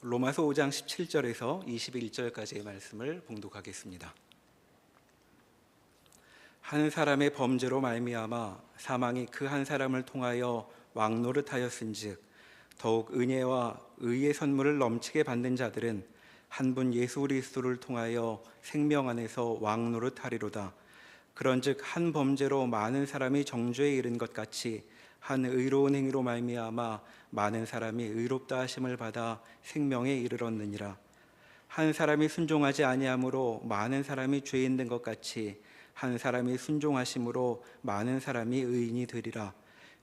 로마서 5장 17절에서 21절까지의 말씀을 봉독하겠습니다. 한 사람의 범죄로 말미암아 사망이 그 한 사람을 통하여 왕노릇하였은즉 더욱 은혜와 의의 선물을 넘치게 받는 자들은 한 분 예수 그리스도를 통하여 생명 안에서 왕노릇하리로다. 그런즉 한 범죄로 많은 사람이 정죄에 이른 것 같이 한 의로운 행위로 말미암아 많은 사람이 의롭다 하심을 받아 생명에 이르렀느니라. 한 사람이 순종하지 아니함으로 많은 사람이 죄인 된 것 같이 한 사람이 순종하심으로 많은 사람이 의인이 되리라.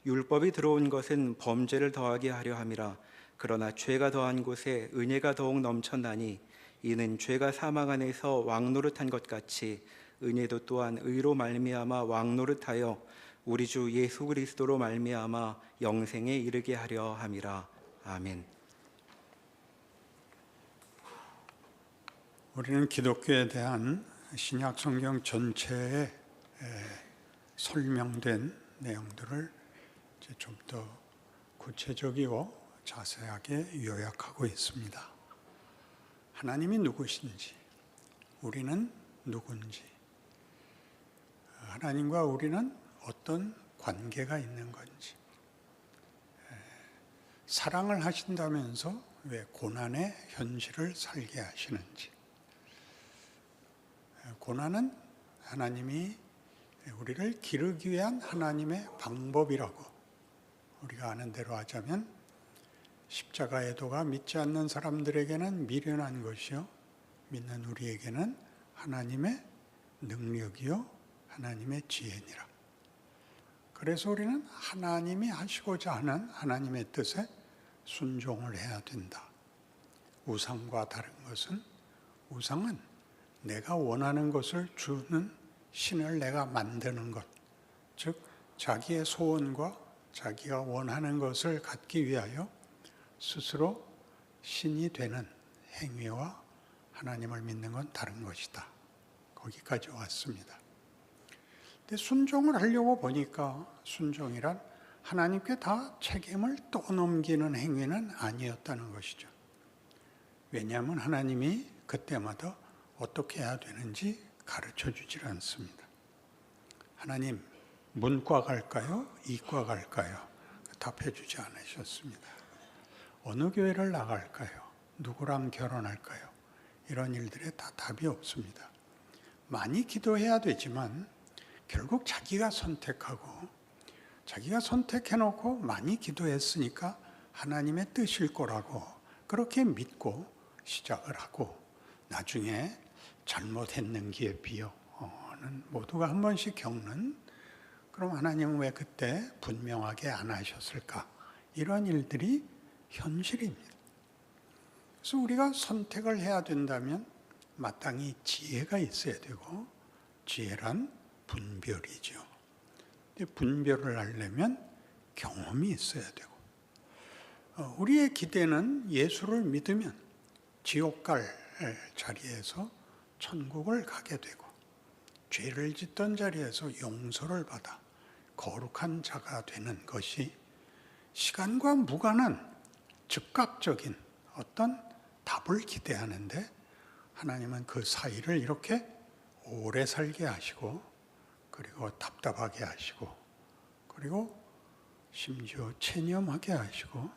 율법이 들어온 것은 범죄를 더하게 하려 함이라. 그러나 죄가 더한 곳에 은혜가 더욱 넘쳤나니 이는 죄가 사망 안에서 왕노릇한 것 같이 은혜도 또한 의로 말미암아 왕노릇하여 우리 주 예수 그리스도로 말미암아 영생에 이르게 하려 함이라. 아멘. 우리는 기독교에 대한 신약 성경 전체에 설명된 내용들을 좀 더 구체적이고 자세하게 요약하고 있습니다. 하나님이 누구신지, 우리는 누군지, 하나님과 우리는 어떤 관계가 있는 건지, 사랑을 하신다면서 왜 고난의 현실을 살게 하시는지, 고난은 하나님이 우리를 기르기 위한 하나님의 방법이라고 우리가 아는 대로 하자면 십자가의 도가 믿지 않는 사람들에게는 미련한 것이요 믿는 우리에게는 하나님의 능력이요 하나님의 지혜니라. 그래서 우리는 하나님이 하시고자 하는 하나님의 뜻에 순종을 해야 된다. 우상과 다른 것은, 우상은 내가 원하는 것을 주는 신을 내가 만드는 것, 즉 자기의 소원과 자기가 원하는 것을 갖기 위하여 스스로 신이 되는 행위와 하나님을 믿는 건 다른 것이다. 거기까지 왔습니다. 근데 순종을 하려고 보니까 순종이란 하나님께 다 책임을 떠넘기는 행위는 아니었다는 것이죠. 왜냐하면 하나님이 그때마다 어떻게 해야 되는지 가르쳐 주질 않습니다. 하나님, 문과 갈까요? 이과 갈까요? 답해 주지 않으셨습니다. 어느 교회를 나갈까요? 누구랑 결혼할까요? 이런 일들에 다 답이 없습니다. 많이 기도해야 되지만 결국 자기가 선택하고, 자기가 선택해놓고 많이 기도했으니까 하나님의 뜻일 거라고 그렇게 믿고 시작을 하고 나중에 잘못했는기에 비유는 모두가 한 번씩 겪는, 그럼 하나님은 왜 그때 분명하게 안 하셨을까? 이런 일들이 현실입니다. 그래서 우리가 선택을 해야 된다면 마땅히 지혜가 있어야 되고, 지혜란 분별이죠. 근데 분별을 하려면 경험이 있어야 되고, 우리의 기대는 예수를 믿으면 지옥 갈 자리에서 천국을 가게 되고, 죄를 짓던 자리에서 용서를 받아 거룩한 자가 되는 것이 시간과 무관한 즉각적인 어떤 답을 기대하는데, 하나님은 그 사이를 이렇게 오래 살게 하시고, 그리고 답답하게 하시고, 그리고 심지어 체념하게 하시고,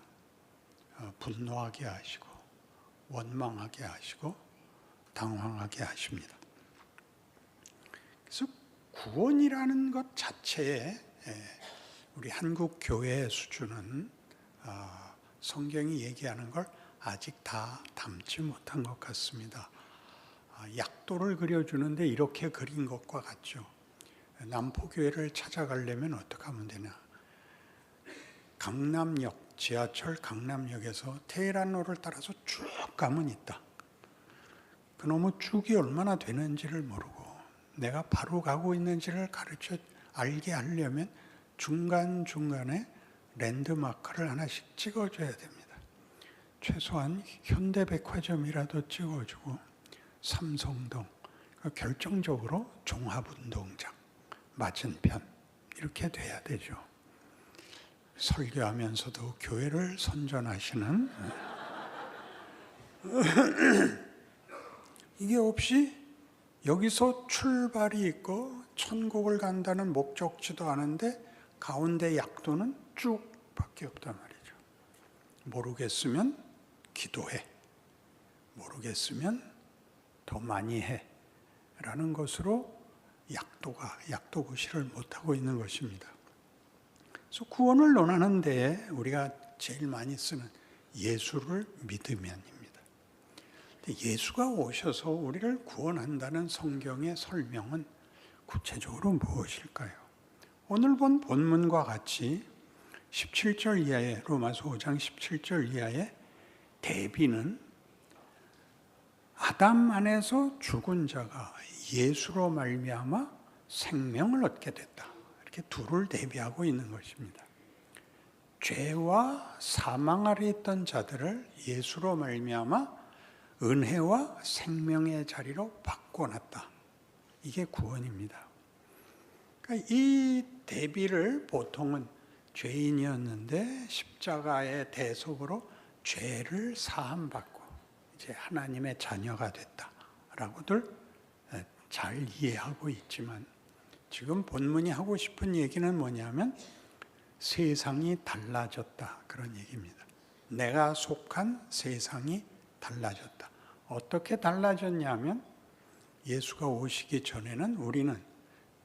분노하게 하시고, 원망하게 하시고, 당황하게 하십니다. 그래서 구원이라는 것 자체에 우리 한국 교회의 수준은 성경이 얘기하는 걸 아직 다 담지 못한 것 같습니다. 약도를 그려주는데 이렇게 그린 것과 같죠. 남포교회를 찾아가려면 어떻게 하면 되냐. 강남역, 지하철 강남역에서 테헤란로를 따라서 쭉 가면 있다. 그놈의 쭉이 얼마나 되는지를 모르고 내가 바로 가고 있는지를 가르쳐 알게 하려면 중간중간에 랜드마크를 하나씩 찍어줘야 됩니다. 최소한 현대백화점이라도 찍어주고, 삼성동, 결정적으로 종합운동장 맞은편 이렇게 돼야 되죠. 설교하면서도 교회를 선전하시는 이게 없이 여기서 출발이 있고 천국을 간다는 목적지도 아는데 가운데 약도는 쭉 밖에 없단 말이죠. 모르겠으면 기도해. 모르겠으면 더 많이 해. 라는 것으로 약도구실을 못하고 있는 것입니다. 그래서 구원을 논하는 데에 우리가 제일 많이 쓰는 예수를 믿으면입니다. 예수가 오셔서 우리를 구원한다는 성경의 설명은 구체적으로 무엇일까요? 오늘 본 본문과 같이 17절 이하의 로마서 5장 17절 이하의 대비는 아담 안에서 죽은 자가 예수로 말미암아 생명을 얻게 됐다. 이렇게 둘을 대비하고 있는 것입니다. 죄와 사망 아래 있던 자들을 예수로 말미암아 은혜와 생명의 자리로 바꿔놨다. 이게 구원입니다. 그러니까 이 대비를 보통은 죄인이었는데 십자가의 대속으로 죄를 사함받고 이제 하나님의 자녀가 됐다라고들 잘 이해하고 있지만 지금 본문이 하고 싶은 얘기는 뭐냐면 세상이 달라졌다 그런 얘기입니다. 내가 속한 세상이 달라졌다. 어떻게 달라졌냐면 예수가 오시기 전에는 우리는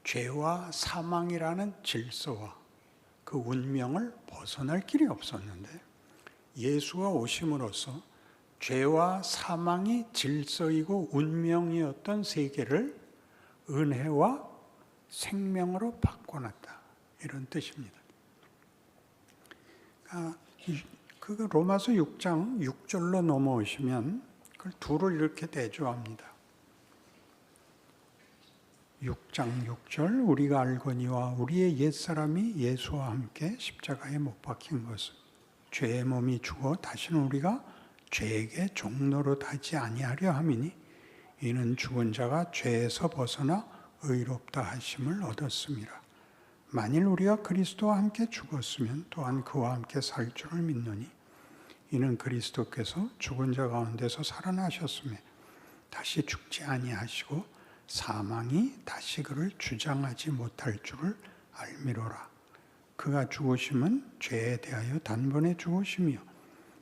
죄와 사망이라는 질서와 그 운명을 벗어날 길이 없었는데 예수가 오심으로써 죄와 사망이 질서이고 운명이었던 세계를 은혜와 생명으로 바꿔놨다. 이런 뜻입니다. 그 로마서 6장 6절로 넘어오시면 그걸 둘을 이렇게 대조합니다. 6장 6절 우리가 알거니와 우리의 옛사람이 예수와 함께 십자가에 못 박힌 것은 죄의 몸이 죽어 다시는 우리가 죄에게 종노릇하지 아니하려 함이니 이는 죽은 자가 죄에서 벗어나 의롭다 하심을 얻었음이라. 만일 우리가 그리스도와 함께 죽었으면 또한 그와 함께 살 줄을 믿노니 이는 그리스도께서 죽은 자 가운데서 살아나셨으며 다시 죽지 아니하시고 사망이 다시 그를 주장하지 못할 줄을 알미로라. 그가 죽으심은 죄에 대하여 단번에 죽으심이요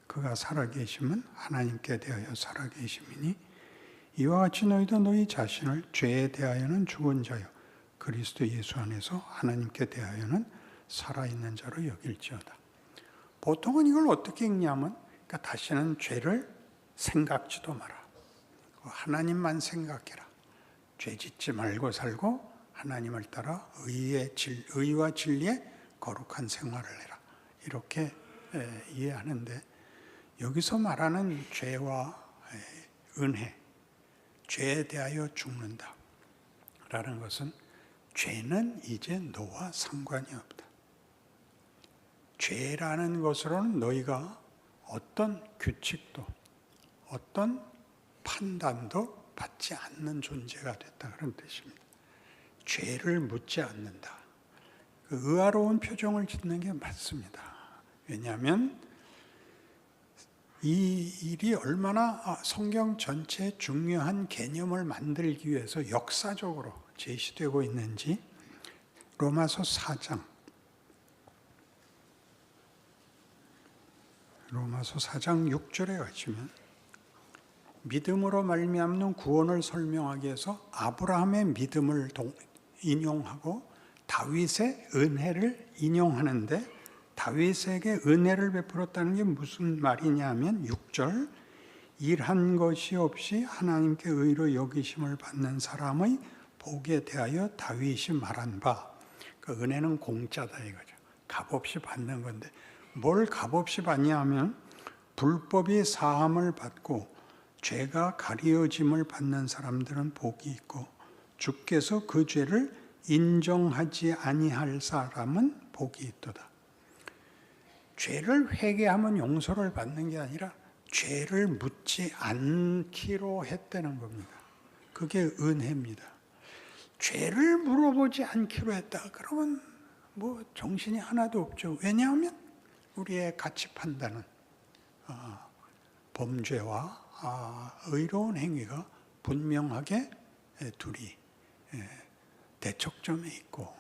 그가 살아계심은 하나님께 대하여 살아계심이니 이와 같이 너희도 너희 자신을 죄에 대하여는 죽은 자요 그리스도 예수 안에서 하나님께 대하여는 살아있는 자로 여길지어다. 보통은 이걸 어떻게 읽냐면 그러니까 다시는 죄를 생각지도 마라. 하나님만 생각해라. 죄 짓지 말고 살고 하나님을 따라 의와 진리의 거룩한 생활을 해라. 이렇게 이해하는데 여기서 말하는 죄와 은혜, 죄에 대하여 죽는다 라는 것은 죄는 이제 너와 상관이 없다. 죄라는 것으로는 너희가 어떤 규칙도 어떤 판단도 받지 않는 존재가 됐다 그런 뜻입니다. 죄를 묻지 않는다. 그 의아로운 표정을 짓는 게 맞습니다. 왜냐하면 이 일이 얼마나 성경 전체의 중요한 개념을 만들기 위해서 역사적으로 제시되고 있는지 로마서 4장 6절에 가시면 믿음으로 말미암는 구원을 설명하기 위해서 아브라함의 믿음을 인용하고 다윗의 은혜를 인용하는데 다윗에게 은혜를 베풀었다는 게 무슨 말이냐면 6절 일한 것이 없이 하나님께 의로 여기심을 받는 사람의 복에 대하여 다윗이 말한 바 그 은혜는 공짜다 이거죠. 값없이 받는 건데 뭘 값없이 받냐 하면 불법이 사함을 받고 죄가 가리어짐을 받는 사람들은 복이 있고 주께서 그 죄를 인정하지 아니할 사람은 복이 있도다. 죄를 회개하면 용서를 받는 게 아니라 죄를 묻지 않기로 했다는 겁니다. 그게 은혜입니다. 죄를 물어보지 않기로 했다. 그러면 뭐 정신이 하나도 없죠. 왜냐하면 우리의 가치 판단은 범죄와 의로운 행위가 분명하게 둘이 대척점에 있고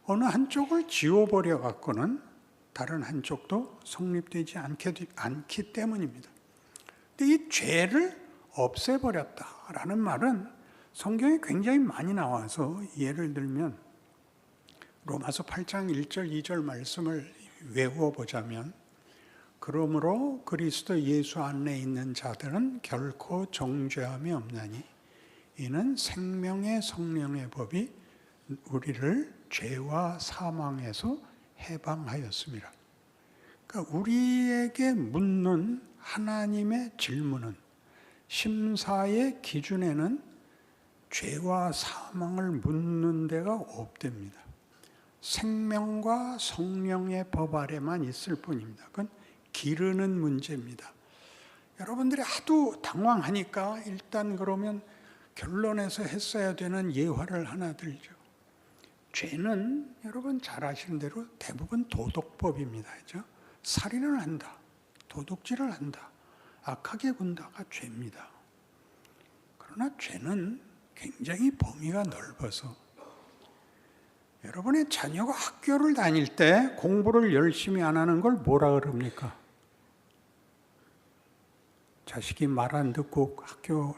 어느 한쪽을 지워버려 갖고는 다른 한쪽도 성립되지 않기 때문입니다. 근데 이 죄를 없애버렸다라는 말은 성경에 굉장히 많이 나와서 예를 들면 로마서 8장 1절 2절 말씀을 외워 보자면 그러므로 그리스도 예수 안에 있는 자들은 결코 정죄함이 없나니 이는 생명의 성령의 법이 우리를 죄와 사망에서 해방하였습니다. 그러니까 우리에게 묻는 하나님의 질문은 심사의 기준에는 죄와 사망을 묻는 데가 없답니다. 생명과 성령의 법 아래만 있을 뿐입니다. 그건 기르는 문제입니다. 여러분들이 하도 당황하니까 일단 그러면 결론에서 했어야 되는 예화를 하나 들죠. 죄는 여러분 잘 아시는 대로 대부분 도덕법입니다. 그죠? 살인을 한다, 도둑질을 한다, 악하게 군다가 죄입니다. 그러나 죄는 굉장히 범위가 넓어서 여러분의 자녀가 학교를 다닐 때 공부를 열심히 안 하는 걸 뭐라 그럽니까? 자식이 말 안 듣고 학교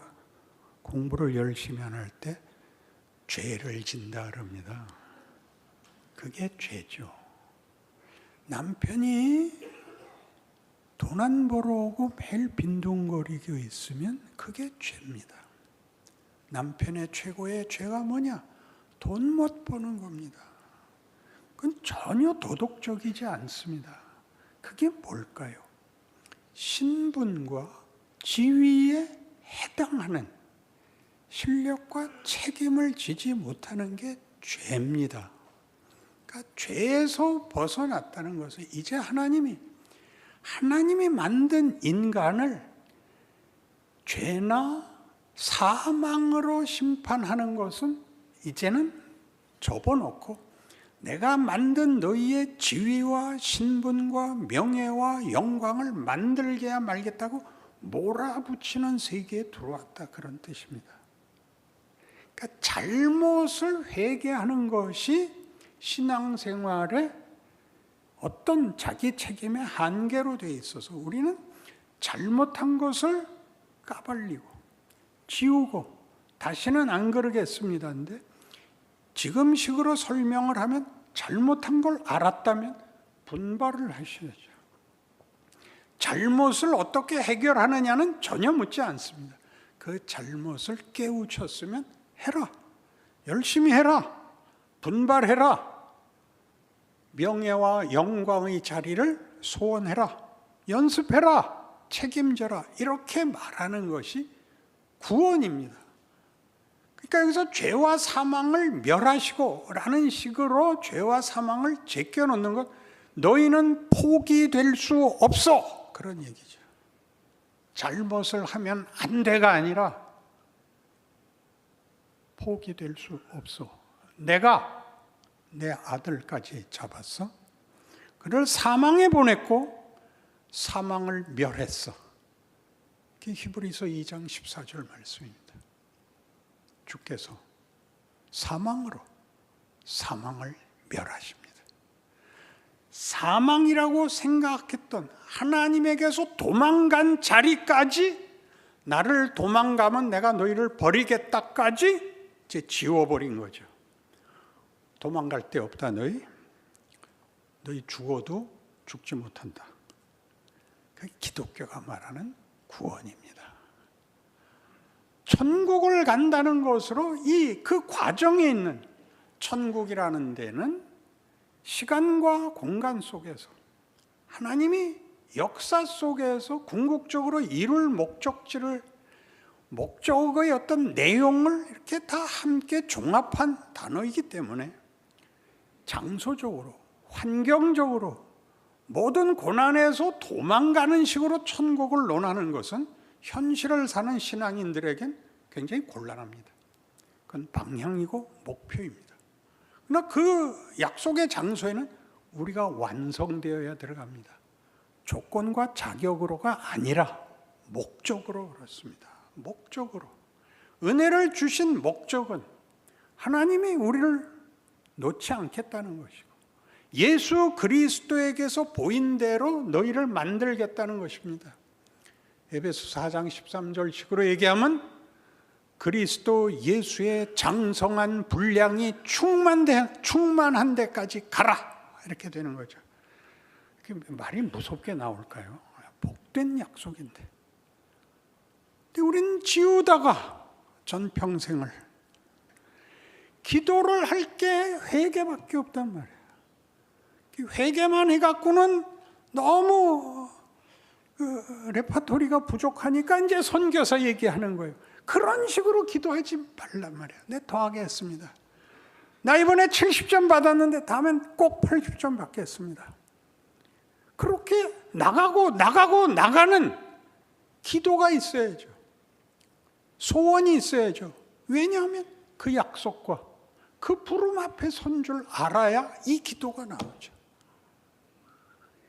공부를 열심히 안 할 때 죄를 진다 그럽니다. 그게 죄죠. 남편이 돈 안 벌어오고 매일 빈둥거리고 있으면 그게 죄입니다. 남편의 최고의 죄가 뭐냐? 돈 못 버는 겁니다. 그건 전혀 도덕적이지 않습니다. 그게 뭘까요? 신분과 지위에 해당하는 실력과 책임을 지지 못하는 게 죄입니다. 그러니까 죄에서 벗어났다는 것은 이제 하나님이 만든 인간을 죄나 사망으로 심판하는 것은 이제는 접어놓고 내가 만든 너희의 지위와 신분과 명예와 영광을 만들게야 말겠다고 몰아붙이는 세계에 들어왔다 그런 뜻입니다. 그러니까 잘못을 회개하는 것이 신앙생활의 어떤 자기 책임의 한계로 되어 있어서 우리는 잘못한 것을 까발리고 지우고 다시는 안 그러겠습니다. 근데 지금식으로 설명을 하면 잘못한 걸 알았다면 분발을 하셔야죠. 잘못을 어떻게 해결하느냐는 전혀 묻지 않습니다. 그 잘못을 깨우쳤으면 해라. 열심히 해라. 분발해라. 명예와 영광의 자리를 소원해라. 연습해라. 책임져라. 이렇게 말하는 것이 구원입니다. 그러니까 여기서 죄와 사망을 멸하시고 라는 식으로 죄와 사망을 제껴놓는 것, 너희는 포기될 수 없어. 그런 얘기죠. 잘못을 하면 안 돼가 아니라 포기될 수 없어. 내가 내 아들까지 잡았어. 그를 사망에 보냈고 사망을 멸했어. 그게 히브리서 2장 14절 말씀입니다. 주께서 사망으로 사망을 멸하십니다. 사망이라고 생각했던 하나님에게서 도망간 자리까지 나를 도망가면 내가 너희를 버리겠다까지 이제 지워버린 거죠. 도망갈 데 없다 너희 죽어도 죽지 못한다. 그게 기독교가 말하는 구원입니다. 천국을 간다는 것으로 그 과정에 있는 천국이라는 데는 시간과 공간 속에서 하나님이 역사 속에서 궁극적으로 이룰 목적의 어떤 내용을 이렇게 다 함께 종합한 단어이기 때문에 장소적으로, 환경적으로 모든 고난에서 도망가는 식으로 천국을 논하는 것은 현실을 사는 신앙인들에겐 굉장히 곤란합니다. 그건 방향이고 목표입니다. 그러나 그 약속의 장소에는 우리가 완성되어야 들어갑니다. 조건과 자격으로가 아니라 목적으로 그렇습니다. 목적으로. 은혜를 주신 목적은 하나님이 우리를 놓지 않겠다는 것이고 예수 그리스도에게서 보인 대로 너희를 만들겠다는 것입니다. 에베소 4장 13절식으로 얘기하면 그리스도 예수의 장성한 분량이 충만한 데까지 가라 이렇게 되는 거죠. 말이 무섭게 나올까요? 복된 약속인데. 근데 우리는 지우다가 전평생을 기도를 할 게 회개밖에 없단 말이에요. 회개만 해갖고는 너무 레파토리가 부족하니까 이제 선교사 얘기하는 거예요. 그런 식으로 기도하지 말란 말이에요. 네, 더하게 했습니다. 나 이번에 70점 받았는데 다음엔 꼭 80점 받겠습니다. 그렇게 나가는 기도가 있어야죠. 소원이 있어야죠. 왜냐하면 그 약속과 그 부름 앞에 선 줄 알아야 이 기도가 나오죠.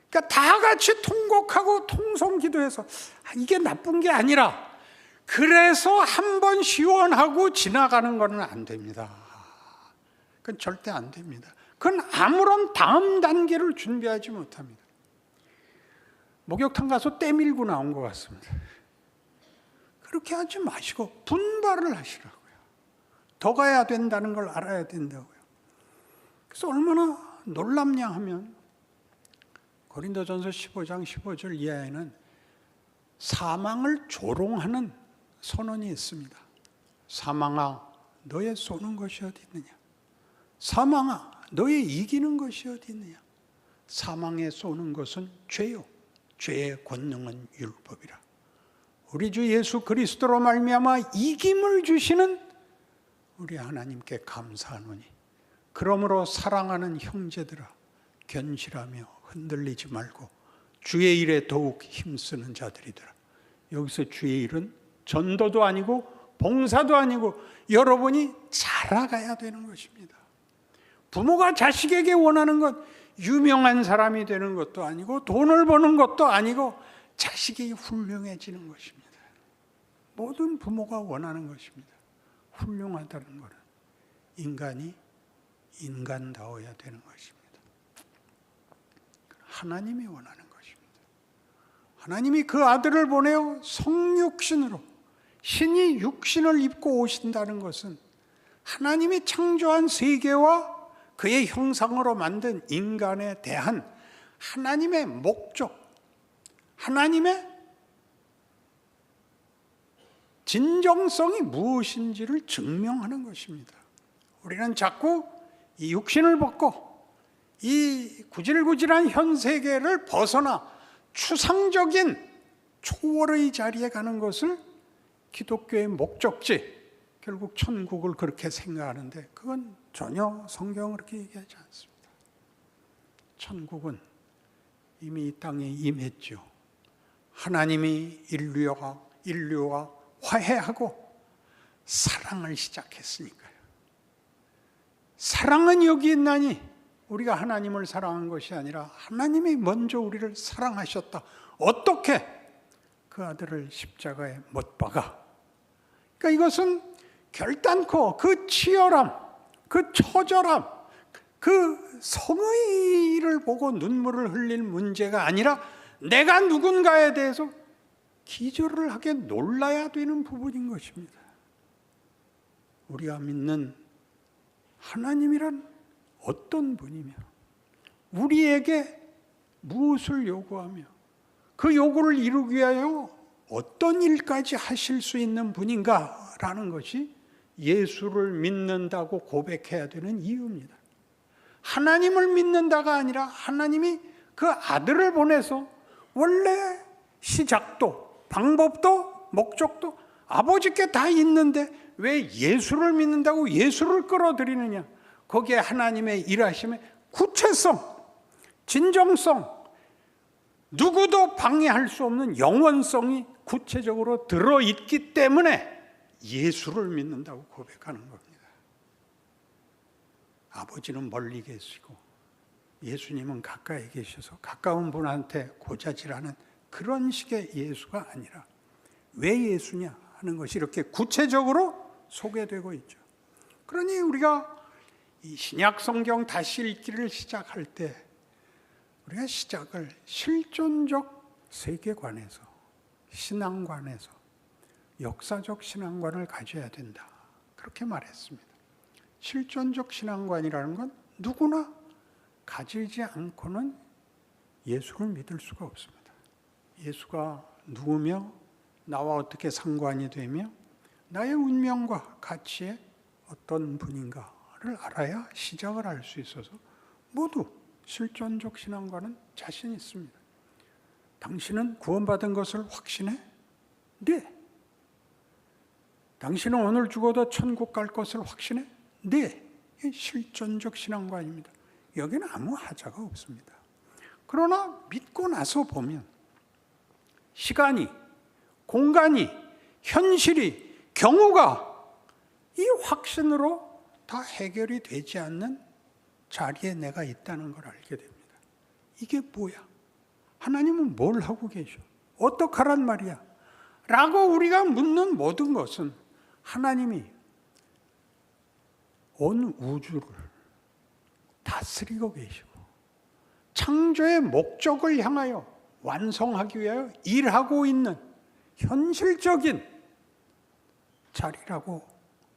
그러니까 다 같이 통곡하고 통성 기도해서 이게 나쁜 게 아니라 그래서 한번 시원하고 지나가는 것은 안 됩니다. 그건 절대 안 됩니다. 그건 아무런 다음 단계를 준비하지 못합니다. 목욕탕 가서 때 밀고 나온 것 같습니다. 그렇게 하지 마시고 분발을 하시라고요. 더 가야 된다는 걸 알아야 된다고요. 그래서 얼마나 놀랍냐 하면 고린도전서 15장 15절 이하에는 사망을 조롱하는 선언이 있습니다. 사망아 너의 쏘는 것이 어디 있느냐. 사망아 너의 이기는 것이 어디 있느냐. 사망에 쏘는 것은 죄요 죄의 권능은 율법이라. 우리 주 예수 그리스도로 말미암아 이김을 주시는 우리 하나님께 감사하노니 그러므로 사랑하는 형제들아 견실하며 흔들리지 말고 주의 일에 더욱 힘쓰는 자들이더라. 여기서 주의 일은 전도도 아니고 봉사도 아니고 여러분이 자라가야 되는 것입니다. 부모가 자식에게 원하는 것 유명한 사람이 되는 것도 아니고 돈을 버는 것도 아니고 자식이 훌륭해지는 것입니다. 모든 부모가 원하는 것입니다. 훌륭하다는 것은 인간이 인간다워야 되는 것입니다. 하나님이 원하는 것입니다. 하나님이 그 아들을 보내어 성육신으로 신이 육신을 입고 오신다는 것은 하나님이 창조한 세계와 그의 형상으로 만든 인간에 대한 하나님의 목적, 하나님의 진정성이 무엇인지를 증명하는 것입니다. 우리는 자꾸 이 육신을 벗고 이 구질구질한 현 세계를 벗어나 추상적인 초월의 자리에 가는 것을 기독교의 목적지, 결국 천국을 그렇게 생각하는데 그건 전혀 성경은 그렇게 얘기하지 않습니다. 천국은 이미 이 땅에 임했죠. 하나님이 인류와 화해하고 사랑을 시작했으니까요. 사랑은 여기 있나니 우리가 하나님을 사랑한 것이 아니라 하나님이 먼저 우리를 사랑하셨다. 어떻게? 그 아들을 십자가에 못 박아. 그러니까 이것은 결단코 그 치열함, 그 처절함, 그 성의를 보고 눈물을 흘릴 문제가 아니라 내가 누군가에 대해서 기절을 하게 놀라야 되는 부분인 것입니다. 우리가 믿는 하나님이란 어떤 분이며 우리에게 무엇을 요구하며 그 요구를 이루기 위하여 어떤 일까지 하실 수 있는 분인가라는 것이 예수를 믿는다고 고백해야 되는 이유입니다. 하나님을 믿는다가 아니라 하나님이 그 아들을 보내서 원래 시작도 방법도 목적도 아버지께 다 있는데 왜 예수를 믿는다고 예수를 끌어들이느냐. 거기에 하나님의 일하심의 구체성, 진정성, 누구도 방해할 수 없는 영원성이 구체적으로 들어있기 때문에 예수를 믿는다고 고백하는 겁니다. 아버지는 멀리 계시고 예수님은 가까이 계셔서 가까운 분한테 고자질하는 그런 식의 예수가 아니라 왜 예수냐 하는 것이 이렇게 구체적으로 소개되고 있죠. 그러니 우리가 이 신약 성경 다시 읽기를 시작할 때 우리가 시작을 실존적 세계관에서, 신앙관에서, 역사적 신앙관을 가져야 된다. 그렇게 말했습니다. 실존적 신앙관이라는 건 누구나 가지지 않고는 예수를 믿을 수가 없습니다. 예수가 누구며 나와 어떻게 상관이 되며 나의 운명과 가치에 어떤 분인가를 알아야 시작을 할 수 있어서 모두 실존적 신앙과는 자신 있습니다. 당신은 구원받은 것을 확신해? 네. 당신은 오늘 죽어도 천국 갈 것을 확신해? 네. 이게 실존적 신앙관입니다. 여기는 아무 하자가 없습니다. 그러나 믿고 나서 보면 시간이, 공간이, 현실이, 경우가 이 확신으로 다 해결이 되지 않는 자리에 내가 있다는 걸 알게 됩니다. 이게 뭐야? 하나님은 뭘 하고 계셔? 어떡하란 말이야? 라고 우리가 묻는 모든 것은 하나님이 온 우주를 다스리고 계시고 창조의 목적을 향하여 완성하기 위하여 일하고 있는 현실적인 자리라고,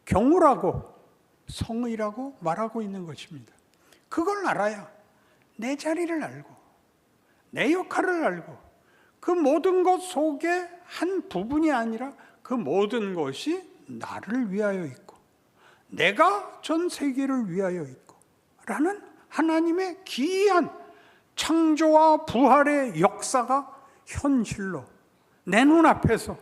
경우라고, 성의라고 말하고 있는 것입니다. 그걸 알아야 내 자리를 알고 내 역할을 알고 그 모든 것 속에 한 부분이 아니라 그 모든 것이 나를 위하여 있고 내가 전 세계를 위하여 있고 라는 하나님의 기이한 창조와 부활의 역사가 현실로 내 눈앞에서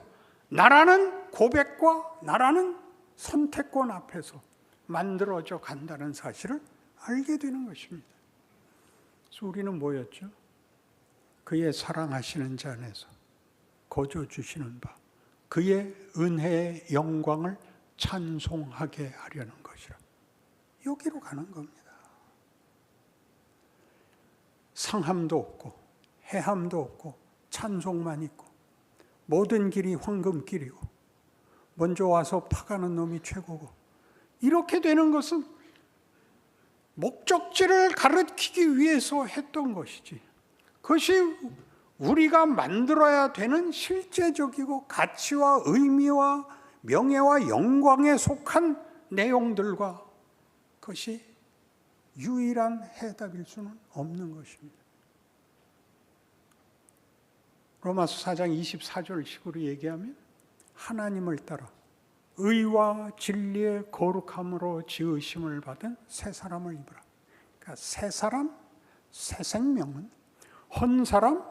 나라는 고백과 나라는 선택권 앞에서 만들어져 간다는 사실을 알게 되는 것입니다. 그래서 우리는 뭐였죠? 그의 사랑하시는 자 안에서 거저 주시는 바 그의 은혜의 영광을 찬송하게 하려는 것이라. 여기로 가는 겁니다. 상함도 없고 해함도 없고 찬송만 있고 모든 길이 황금길이고 먼저 와서 파가는 놈이 최고고 이렇게 되는 것은 목적지를 가리키기 위해서 했던 것이지 그것이 우리가 만들어야 되는 실제적이고 가치와 의미와 명예와 영광에 속한 내용들과 그것이 유일한 해답일 수는 없는 것입니다. 로마서 4장 24절식으로 얘기하면 하나님을 따라 의와 진리의 거룩함으로 지으심을 받은 새 사람을 입으라. 그러니까 새 사람, 새 생명은 헌 사람,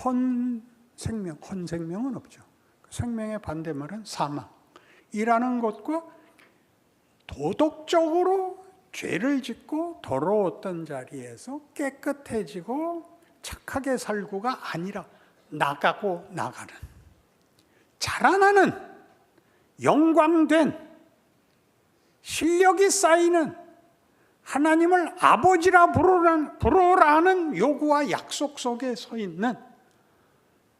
헌 생명, 헌 생명은 없죠. 생명의 반대말은 사망이라는 것과 도덕적으로 죄를 짓고 더러웠던 자리에서 깨끗해지고 착하게 살고가 아니라 나가고 나가는 자라나는 영광된 실력이 쌓이는 하나님을 아버지라 부르라는 요구와 약속 속에 서 있는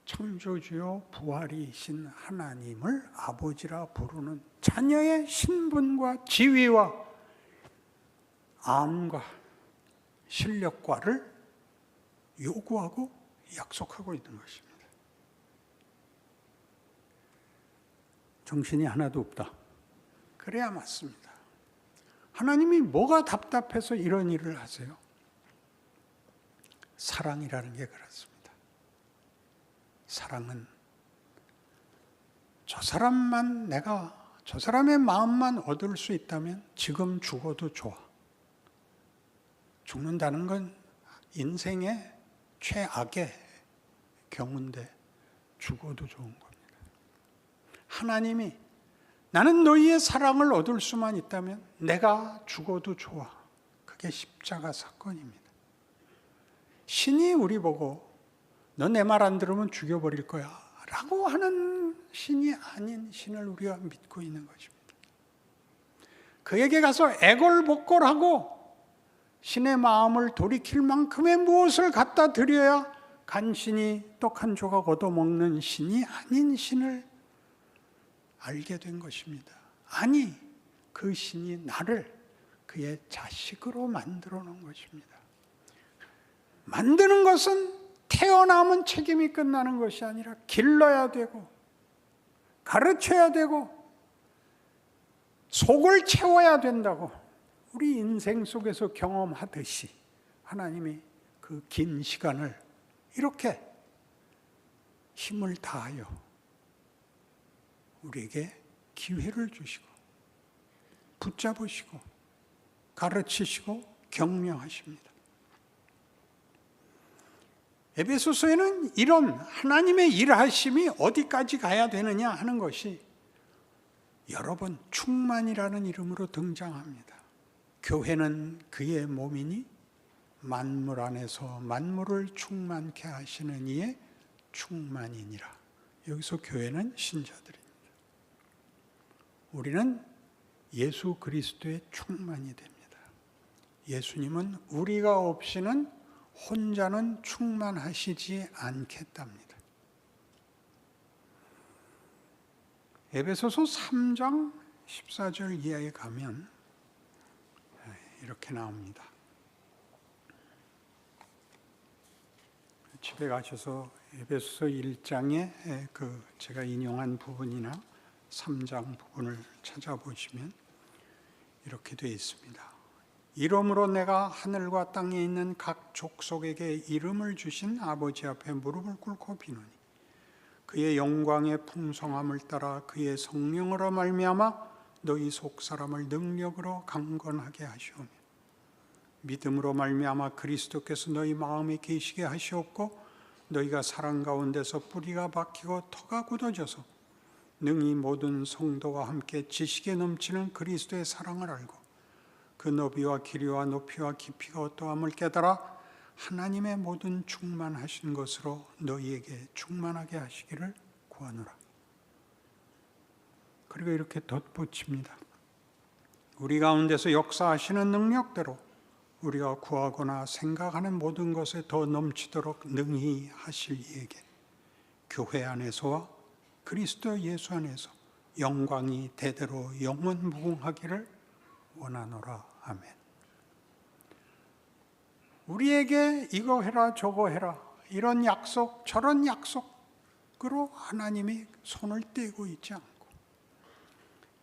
창조주요 부활이신 하나님을 아버지라 부르는 자녀의 신분과 지위와 암과 실력과를 요구하고 약속하고 있는 것입니다. 정신이 하나도 없다. 그래야 맞습니다. 하나님이 뭐가 답답해서 이런 일을 하세요? 사랑이라는 게 그렇습니다. 사랑은 저 사람의 마음만 얻을 수 있다면 지금 죽어도 좋아. 죽는다는 건 인생의 최악의 경우인데 죽어도 좋은 겁니다. 하나님이 나는 너희의 사랑을 얻을 수만 있다면 내가 죽어도 좋아. 그게 십자가 사건입니다. 신이 우리 보고 너 내 말 안 들으면 죽여버릴 거야 라고 하는 신이 아닌 신을 우리가 믿고 있는 것입니다. 그에게 가서 애걸복걸하고 신의 마음을 돌이킬 만큼의 무엇을 갖다 드려야 간신히 떡 한 조각 얻어먹는 신이 아닌 신을 알게 된 것입니다. 아니, 그 신이 나를 그의 자식으로 만들어 놓은 것입니다. 만드는 것은 태어나면 책임이 끝나는 것이 아니라 길러야 되고 가르쳐야 되고 속을 채워야 된다고 우리 인생 속에서 경험하듯이 하나님이 그 긴 시간을 이렇게 힘을 다하여 우리에게 기회를 주시고 붙잡으시고 가르치시고 격려하십니다. 에베소서에는 이런 하나님의 일하심이 어디까지 가야 되느냐 하는 것이 여러 번 충만이라는 이름으로 등장합니다. 교회는 그의 몸이니 만물 안에서 만물을 충만케 하시는 이의 충만이니라. 여기서 교회는 신자들입니다. 우리는 예수 그리스도의 충만이 됩니다. 예수님은 우리가 없이는 혼자는 충만하시지 않겠답니다. 에베소서 3장 14절 이하에 가면 이렇게 나옵니다. 집에 가셔서 에베소서 1장에 제가 인용한 부분이나 3장 부분을 찾아보시면 이렇게 되어 있습니다. 이러므로 내가 하늘과 땅에 있는 각 족속에게 이름을 주신 아버지 앞에 무릎을 꿇고 비노니 그의 영광의 풍성함을 따라 그의 성령으로 말미암아 너희 속 사람을 능력으로 강건하게 하시오며 믿음으로 말미암아 그리스도께서 너희 마음에 계시게 하시옵고 너희가 사랑 가운데서 뿌리가 박히고 터가 굳어져서 능히 모든 성도와 함께 지식에 넘치는 그리스도의 사랑을 알고 그 너비와 길이와 높이와 깊이가 어떠함을 깨달아 하나님의 모든 충만하신 것으로 너희에게 충만하게 하시기를 구하노라. 그리고 이렇게 덧붙입니다. 우리 가운데서 역사하시는 능력대로 우리가 구하거나 생각하는 모든 것에 더 넘치도록 능히 하실 이에게 교회 안에서와 그리스도 예수 안에서 영광이 대대로 영원 무궁하기를 원하노라. 아멘. 우리에게 이거 해라 저거 해라 이런 약속 저런 약속으로 하나님이 손을 떼고 있지 않고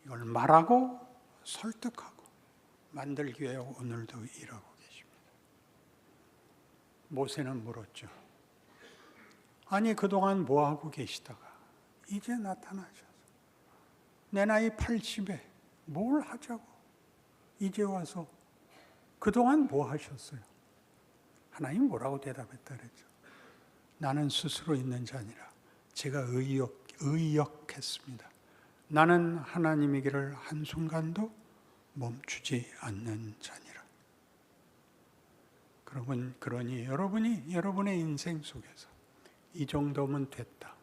이걸 말하고 설득하고 만들기 위해 오늘도 일하고 계십니다. 모세는 물었죠. 아니 그동안 뭐하고 계시다가 이제 나타나셔서 내 나이 80에 뭘 하자고 이제 와서 그동안 뭐 하셨어요? 하나님 뭐라고 대답했다 그랬죠? 나는 스스로 있는 자 아니라 제가 의역했습니다. 나는 하나님의 길을 한순간도 멈추지 않는 자니라. 그러니 여러분이 여러분의 인생 속에서 이 정도면 됐다.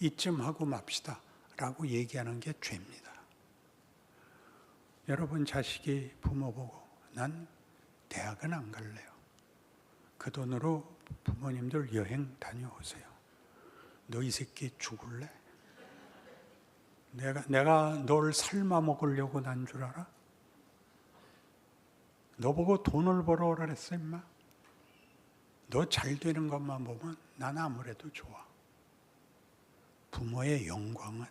이쯤 하고 맙시다. 라고 얘기하는 게 죄입니다. 여러분 자식이 부모 보고 난 대학은 안 갈래요. 그 돈으로 부모님들 여행 다녀오세요. 너 이 새끼 죽을래? 내가 널 삶아 먹으려고 난 줄 알아? 너 보고 돈을 벌어오라 그랬어 임마? 너 잘 되는 것만 보면 난 아무래도 좋아. 부모의 영광은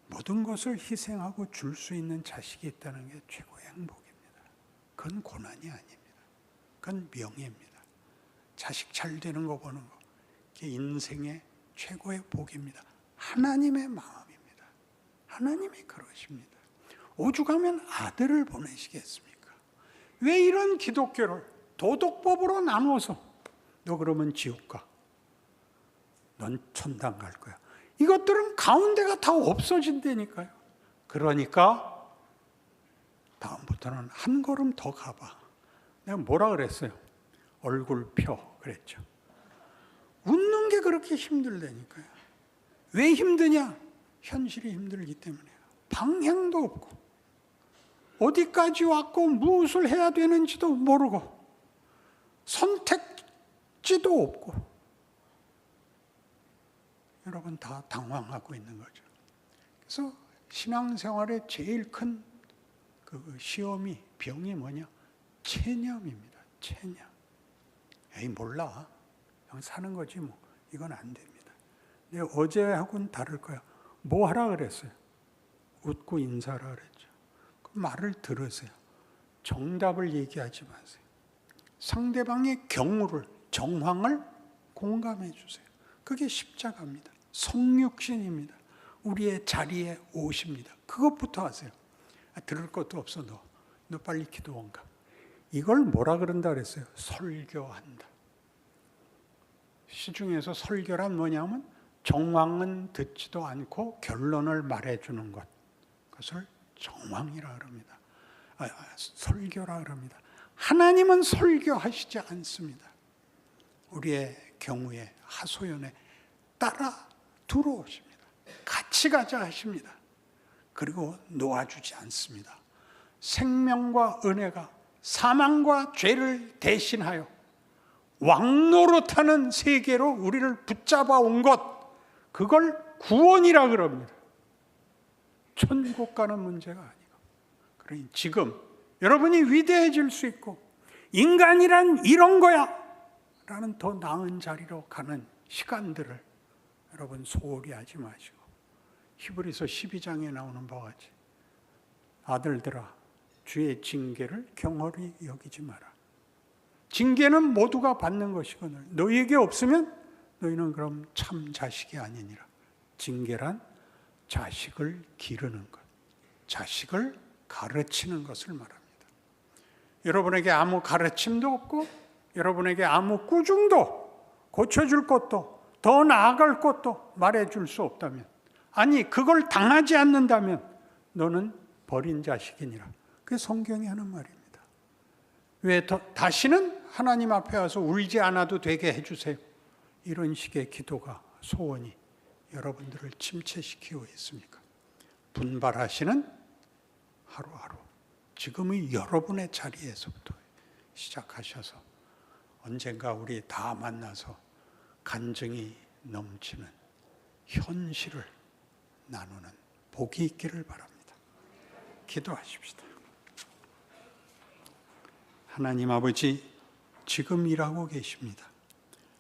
모든 것을 희생하고 줄 수 있는 자식이 있다는 게 최고의 행복입니다. 그건 고난이 아닙니다. 그건 명예입니다. 자식 잘 되는 거 보는 거, 그게 인생의 최고의 복입니다. 하나님의 마음입니다. 하나님이 그러십니다. 오죽하면 아들을 보내시겠습니까? 왜 이런 기독교를 도덕법으로 나누어서 너 그러면 지옥 가. 넌 천당 갈 거야. 이것들은 가운데가 다 없어진다니까요. 그러니까 다음부터는 한 걸음 더 가봐. 내가 뭐라 그랬어요? 얼굴 펴 그랬죠. 웃는 게 그렇게 힘들다니까요. 왜 힘드냐? 현실이 힘들기 때문에요. 방향도 없고 어디까지 왔고 무엇을 해야 되는지도 모르고 선택지도 없고 여러분 다 당황하고 있는 거죠. 그래서 신앙생활의 제일 큰 그 시험이, 병이 뭐냐? 체념입니다. 체념. 에이, 몰라. 그냥 사는 거지 뭐. 이건 안 됩니다. 근데 어제하고는 다를 거야. 뭐 하라 그랬어요? 웃고 인사하라 그랬죠. 그 말을 들으세요. 정답을 얘기하지 마세요. 상대방의 경우를, 정황을 공감해 주세요. 그게 십자가입니다. 성육신입니다. 우리의 자리에 오십니다. 그것부터 하세요. 들을 것도 없어. 너 빨리 기도원가. 이걸 뭐라 그런다 그랬어요? 설교한다. 시중에서 설교란 뭐냐면 정황은 듣지도 않고 결론을 말해주는 것. 그것을 정황이라 그럽니다. 설교라 그럽니다. 하나님은 설교하시지 않습니다. 우리의 경우에 하소연에 따라 들어오십니다. 같이 가자 하십니다. 그리고 놓아주지 않습니다. 생명과 은혜가 사망과 죄를 대신하여 왕노릇하는 세계로 우리를 붙잡아 온 것, 그걸 구원이라 그럽니다. 천국 가는 문제가 아니고. 그러니 지금 여러분이 위대해질 수 있고 인간이란 이런 거야 라는 더 나은 자리로 가는 시간들을 여러분 소홀히 하지 마시고, 히브리서 12장에 나오는 바와 같이 아들들아 주의 징계를 경홀히 여기지 마라. 징계는 모두가 받는 것이거늘 너희에게 없으면 너희는 그럼 참 자식이 아니니라. 징계란 자식을 기르는 것, 자식을 가르치는 것을 말합니다. 여러분에게 아무 가르침도 없고 여러분에게 아무 꾸중도 고쳐줄 것도 더 나아갈 것도 말해줄 수 없다면, 아니 그걸 당하지 않는다면 너는 버린 자식이니라. 그게 성경이 하는 말입니다. 왜 다시는 하나님 앞에 와서 울지 않아도 되게 해주세요. 이런 식의 기도가, 소원이 여러분들을 침체시키고 있습니까? 분발하시는 하루하루, 지금의 여러분의 자리에서부터 시작하셔서 언젠가 우리 다 만나서 간증이 넘치는 현실을 나누는 복이 있기를 바랍니다. 기도하십시다. 하나님 아버지, 지금 일하고 계십니다.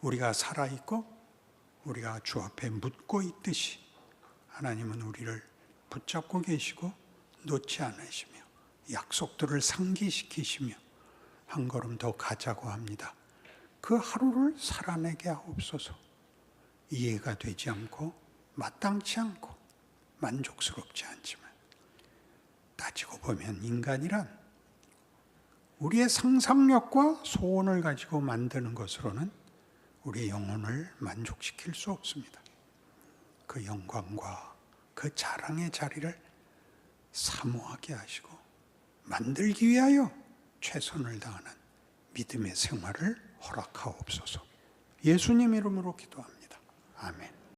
우리가 살아있고 우리가 주 앞에 묻고 있듯이 하나님은 우리를 붙잡고 계시고 놓지 않으시며 약속들을 상기시키시며 한 걸음 더 가자고 합니다. 그 하루를 살아내게 하옵소서. 이해가 되지 않고 마땅치 않고 만족스럽지 않지만 따지고 보면 인간이란 우리의 상상력과 소원을 가지고 만드는 것으로는 우리의 영혼을 만족시킬 수 없습니다. 그 영광과 그 자랑의 자리를 사모하게 하시고 만들기 위하여 최선을 다하는 믿음의 생활을 허락하옵소서. 예수님 이름으로 기도합니다. 아멘.